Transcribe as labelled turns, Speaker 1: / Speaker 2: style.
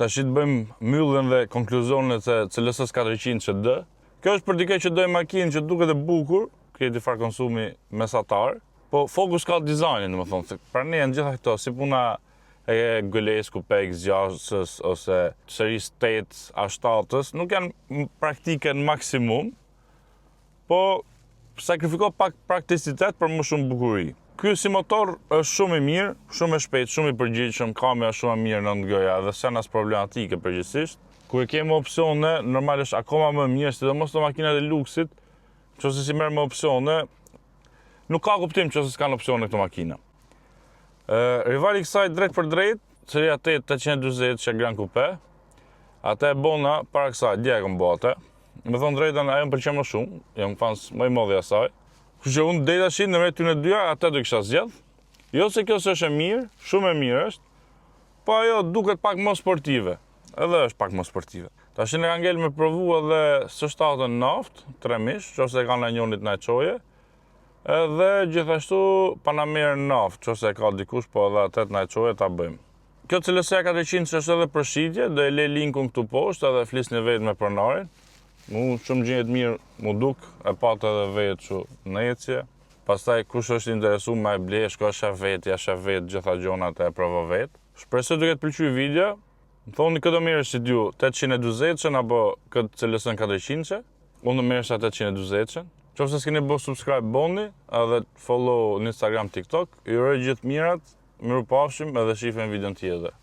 Speaker 1: tash të bëjmë mbylljen dhe konkluzionet e CLS 400 CD. Kjo është për dikë që dojë makinë që duket e bukur, kreti far konsumi mesatar, po fokus ka dizajnin, domethënë, se për ne janë gjitha këto, si puna e Gëlesku, PX6-ës ose serisë 8 A7-ës, nuk janë praktike në maksimum, po sakrifiko pak prakticitet për më shumë bukuri. Ky si motor është shumë i mirë, shumë i shpejt, shumë i përgjithshëm, kamera shumë e mirë në goja dhe s'janë as problematike përgjithsisht. Kur kemi opsione, normalisht akoma më mirë, sidomos të makinat e luksit, nëse si merr me opsione, nuk ka kuptim nëse s'kan opsione këto makina. Rivali kësaj drejt për drejt, seria 8-840 që Grand Coupe, ata e bona para kësaj, dje e kom bote. Me thonë drejtën, ajo më pëlqen më shumë, jam fans më i madh i asaj. Kështu që unë deri tash në mes ty në dyja, atë do kisha zgjedh. Jo se kjo s'është e mirë, shumë e mirë është, po ajo duket pak më sportive. Edhe është pak më sportive. Tash ne ka ngel me provu edhe S7-ën naft, 3 mish, nëse kanë njënit na çoje. Edhe gjithashtu Panamera naft, nëse ka dikush, po edhe atë na çoje ta bëjmë. Kjo CLS 400 është edhe për shitje, do e lë linkun këtu poshtë edhe flisni vetë me pronarin. Mu shumë gjendet mirë mu duk, e patë edhe vetë që në ecje. Pastaj kush është interesu me e ble, shko shef vetë, ja shef vetë, gjitha gjonat e provo vetë. Shpresoj duket pëlqy video. Më thoni këtë mirë si t'ju 820-ën apo këtë CLS 400-ën. Unë do merresh 820-ën. Nëse s'keni bë subscribe boni, edhe follow në Instagram, TikTok. Ju uroj gjithë mirat, mirupafshim edhe shifem videon tjetër.